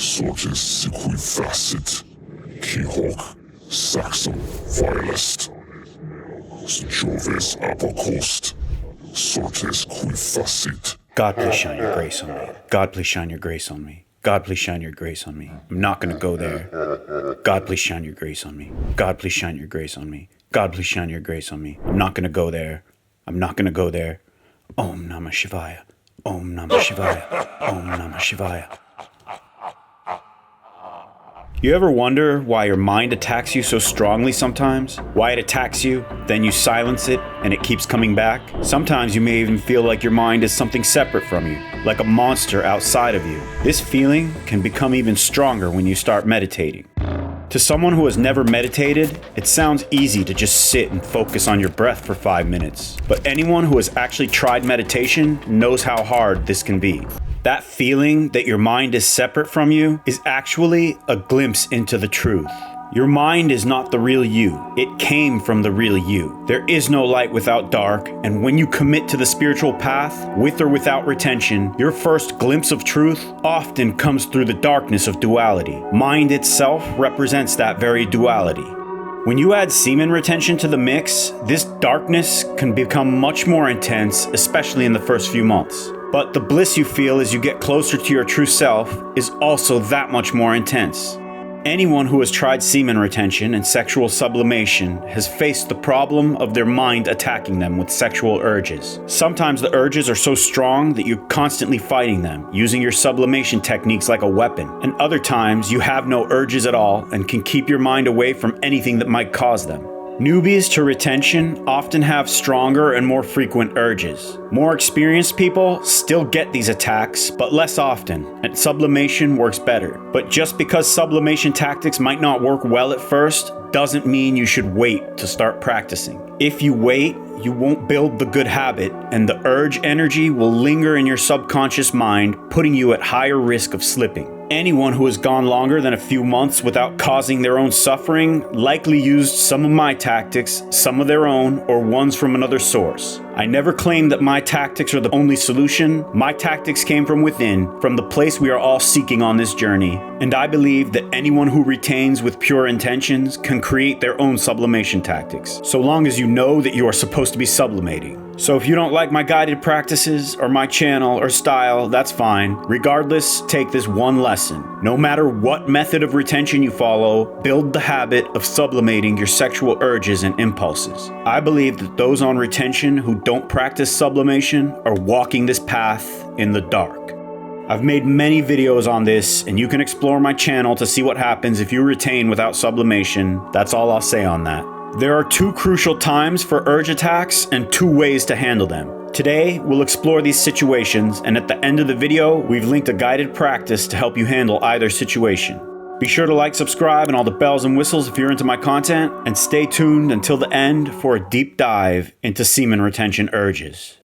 Sortes qui facit, qui hoc saxum vilest. Joves apocost, sortes qui facit. God, please shine your grace on me. God, please shine your grace on me. God, please shine your grace on me. I'm not going to go there. God, please shine your grace on me. God, please shine your grace on me. God, please shine your grace on me. I'm not going to go there. I'm not going to go there. Om Namah Shivaya. Om Namah Shivaya. Om Namah Shivaya. You ever wonder why your mind attacks you so strongly sometimes? Why it attacks you, then you silence it, and it keeps coming back? Sometimes you may even feel like your mind is something separate from you, like a monster outside of you. This feeling can become even stronger when you start meditating. To someone who has never meditated, it sounds easy to just sit and focus on your breath for 5 minutes. But anyone who has actually tried meditation knows how hard this can be. That feeling that your mind is separate from you is actually a glimpse into the truth. Your mind is not the real you. It came from the real you. There is no light without dark, and when you commit to the spiritual path, with or without retention, your first glimpse of truth often comes through the darkness of duality. Mind itself represents that very duality. When you add semen retention to the mix, this darkness can become much more intense, especially in the first few months. But the bliss you feel as you get closer to your true self is also that much more intense. Anyone who has tried semen retention and sexual sublimation has faced the problem of their mind attacking them with sexual urges. Sometimes the urges are so strong that you're constantly fighting them, using your sublimation techniques like a weapon. And other times you have no urges at all and can keep your mind away from anything that might cause them. Newbies to retention often have stronger and more frequent urges. More experienced people still get these attacks, but less often, and sublimation works better. But just because sublimation tactics might not work well at first, doesn't mean you should wait to start practicing. If you wait, you won't build the good habit, and the urge energy will linger in your subconscious mind, putting you at higher risk of slipping. Anyone who has gone longer than a few months without causing their own suffering likely used some of my tactics, some of their own, or ones from another source. I never claimed that my tactics are the only solution. My tactics came from within, from the place we are all seeking on this journey, and I believe that anyone who retains with pure intentions can create their own sublimation tactics, so long as you know that you are supposed to be sublimating. So if you don't like my guided practices, or my channel, or style, that's fine. Regardless, take this one lesson. No matter what method of retention you follow, build the habit of sublimating your sexual urges and impulses. I believe that those on retention who don't practice sublimation are walking this path in the dark. I've made many videos on this, and you can explore my channel to see what happens if you retain without sublimation. That's all I'll say on that. There are 2 crucial times for urge attacks and 2 ways to handle them. Today, we'll explore these situations, and at the end of the video, we've linked a guided practice to help you handle either situation. Be sure to like, subscribe, and all the bells and whistles if you're into my content, and stay tuned until the end for a deep dive into semen retention urges.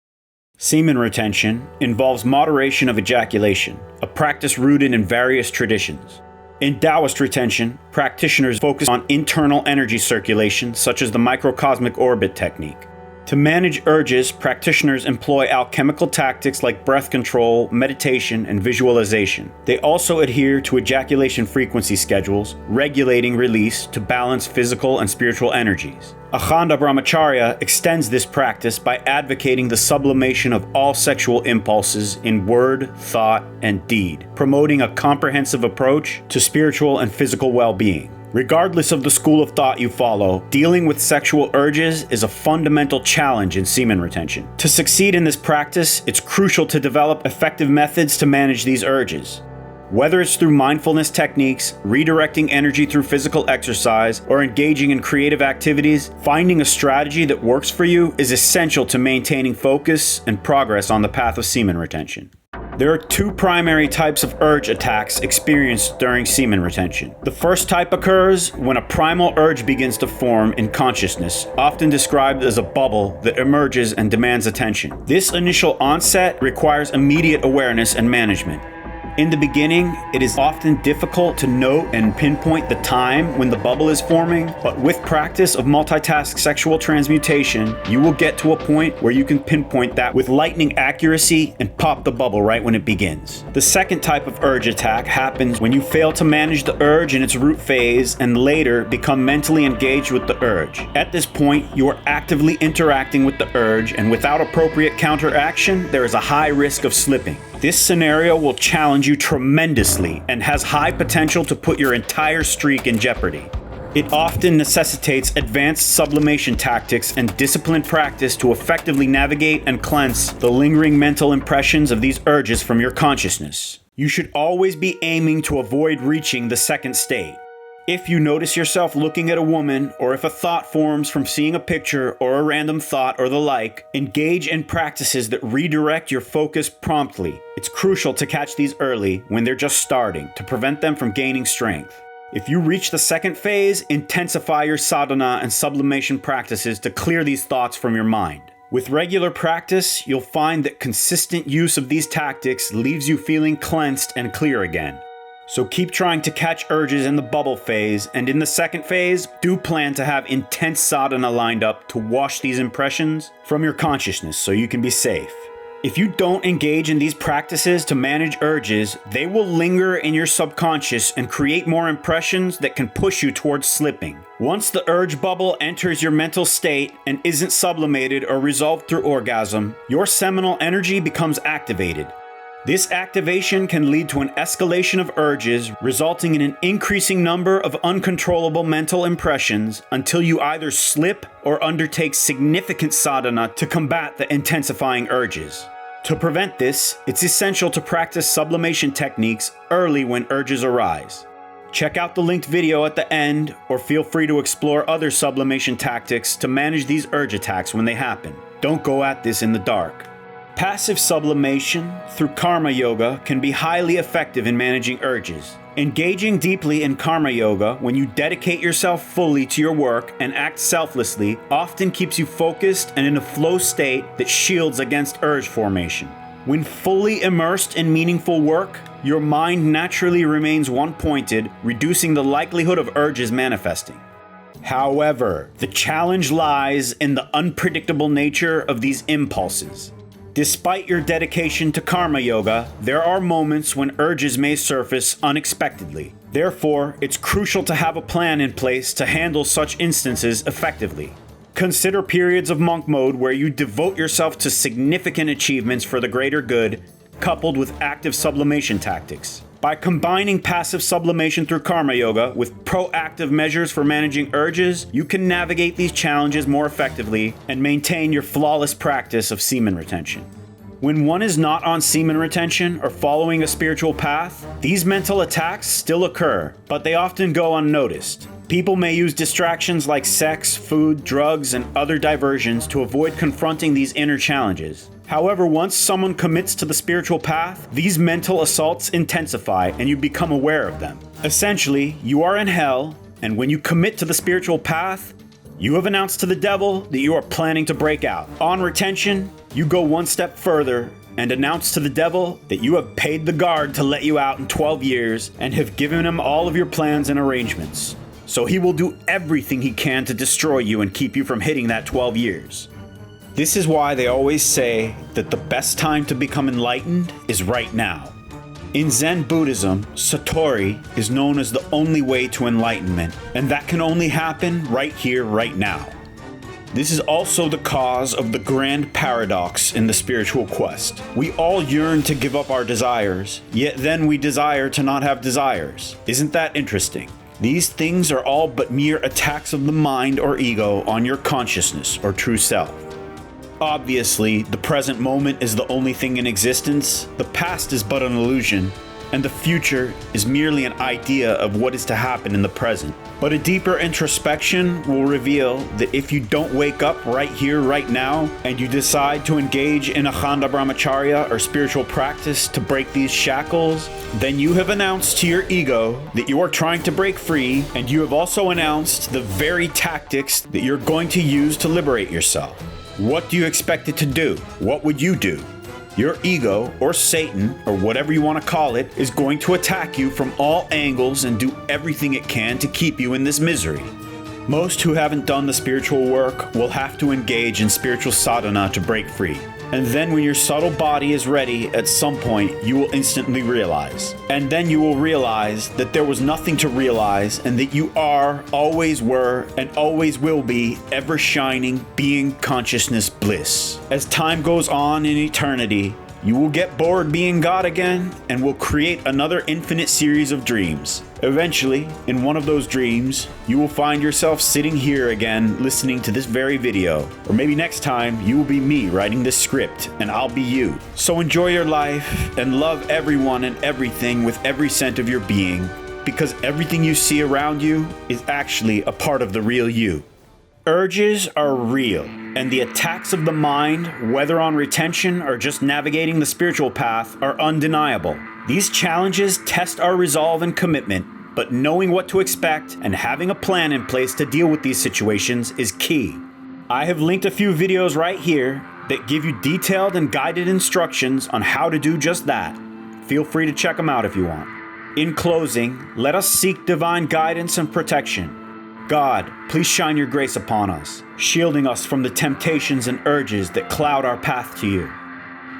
Semen retention involves moderation of ejaculation, a practice rooted in various traditions. In Taoist retention, practitioners focus on internal energy circulation, such as the microcosmic orbit technique. To manage urges, practitioners employ alchemical tactics like breath control, meditation, and visualization. They also adhere to ejaculation frequency schedules, regulating release to balance physical and spiritual energies. Akhanda Brahmacharya extends this practice by advocating the sublimation of all sexual impulses in word, thought, and deed, promoting a comprehensive approach to spiritual and physical well-being. Regardless of the school of thought you follow, dealing with sexual urges is a fundamental challenge in semen retention. To succeed in this practice, it's crucial to develop effective methods to manage these urges. Whether it's through mindfulness techniques, redirecting energy through physical exercise, or engaging in creative activities, finding a strategy that works for you is essential to maintaining focus and progress on the path of semen retention. There are 2 primary types of urge attacks experienced during semen retention. The first type occurs when a primal urge begins to form in consciousness, often described as a bubble that emerges and demands attention. This initial onset requires immediate awareness and management. In the beginning, it is often difficult to note and pinpoint the time when the bubble is forming, but with practice of multitask sexual transmutation, you will get to a point where you can pinpoint that with lightning accuracy and pop the bubble right when it begins. The second type of urge attack happens when you fail to manage the urge in its root phase and later become mentally engaged with the urge. At this point, you are actively interacting with the urge, and without appropriate counteraction, there is a high risk of slipping. This scenario will challenge you tremendously and has high potential to put your entire streak in jeopardy. It often necessitates advanced sublimation tactics and disciplined practice to effectively navigate and cleanse the lingering mental impressions of these urges from your consciousness. You should always be aiming to avoid reaching the second state. If you notice yourself looking at a woman, or if a thought forms from seeing a picture or a random thought or the like, engage in practices that redirect your focus promptly. It's crucial to catch these early when they're just starting to prevent them from gaining strength. If you reach the second phase, intensify your sadhana and sublimation practices to clear these thoughts from your mind. With regular practice, you'll find that consistent use of these tactics leaves you feeling cleansed and clear again. So keep trying to catch urges in the bubble phase, and in the second phase, do plan to have intense sadhana lined up to wash these impressions from your consciousness so you can be safe. If you don't engage in these practices to manage urges, they will linger in your subconscious and create more impressions that can push you towards slipping. Once the urge bubble enters your mental state and isn't sublimated or resolved through orgasm, your seminal energy becomes activated. This activation can lead to an escalation of urges, resulting in an increasing number of uncontrollable mental impressions until you either slip or undertake significant sadhana to combat the intensifying urges. To prevent this, it's essential to practice sublimation techniques early when urges arise. Check out the linked video at the end, or feel free to explore other sublimation tactics to manage these urge attacks when they happen. Don't go at this in the dark. Passive sublimation through karma yoga can be highly effective in managing urges. Engaging deeply in karma yoga when you dedicate yourself fully to your work and act selflessly often keeps you focused and in a flow state that shields against urge formation. When fully immersed in meaningful work, your mind naturally remains one-pointed, reducing the likelihood of urges manifesting. However, the challenge lies in the unpredictable nature of these impulses. Despite your dedication to karma yoga, there are moments when urges may surface unexpectedly. Therefore, it's crucial to have a plan in place to handle such instances effectively. Consider periods of monk mode where you devote yourself to significant achievements for the greater good, coupled with active sublimation tactics. By combining passive sublimation through karma yoga with proactive measures for managing urges, you can navigate these challenges more effectively and maintain your flawless practice of semen retention. When one is not on semen retention or following a spiritual path, these mental attacks still occur, but they often go unnoticed. People may use distractions like sex, food, drugs, and other diversions to avoid confronting these inner challenges. However, once someone commits to the spiritual path, these mental assaults intensify and you become aware of them. Essentially, you are in hell, and when you commit to the spiritual path, you have announced to the devil that you are planning to break out. On retention, you go one step further and announce to the devil that you have paid the guard to let you out in 12 years and have given him all of your plans and arrangements. So he will do everything he can to destroy you and keep you from hitting that 12 years. This is why they always say that the best time to become enlightened is right now. In Zen Buddhism, Satori is known as the only way to enlightenment, and that can only happen right here, right now. This is also the cause of the grand paradox in the spiritual quest. We all yearn to give up our desires, yet then we desire to not have desires. Isn't that interesting? These things are all but mere attacks of the mind or ego on your consciousness or true self. Obviously, the present moment is the only thing in existence, the past is but an illusion, and the future is merely an idea of what is to happen in the present. But a deeper introspection will reveal that if you don't wake up right here, right now, and you decide to engage in Akhanda brahmacharya or spiritual practice to break these shackles, then you have announced to your ego that you are trying to break free, and you have also announced the very tactics that you're going to use to liberate yourself. What do you expect it to do? What would you do? Your ego, or Satan, or whatever you want to call it, is going to attack you from all angles and do everything it can to keep you in this misery. Most who haven't done the spiritual work will have to engage in spiritual sadhana to break free. And then when your subtle body is ready, at some point, you will instantly realize. And then you will realize that there was nothing to realize and that you are, always were, and always will be ever shining being consciousness bliss. As time goes on in eternity, you will get bored being God again and will create another infinite series of dreams. Eventually, in one of those dreams, you will find yourself sitting here again listening to this very video. Or maybe next time, you will be me writing this script and I'll be you. So enjoy your life and love everyone and everything with every cent of your being, because everything you see around you is actually a part of the real you. Urges are real, and the attacks of the mind, whether on retention or just navigating the spiritual path, are undeniable. These challenges test our resolve and commitment, but knowing what to expect and having a plan in place to deal with these situations is key. I have linked a few videos right here that give you detailed and guided instructions on how to do just that. Feel free to check them out if you want. In closing, let us seek divine guidance and protection. God, please shine your grace upon us, shielding us from the temptations and urges that cloud our path to you.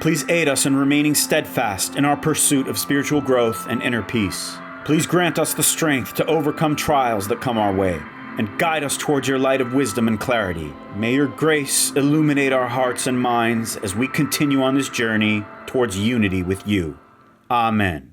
Please aid us in remaining steadfast in our pursuit of spiritual growth and inner peace. Please grant us the strength to overcome trials that come our way, and guide us towards your light of wisdom and clarity. May your grace illuminate our hearts and minds as we continue on this journey towards unity with you. Amen.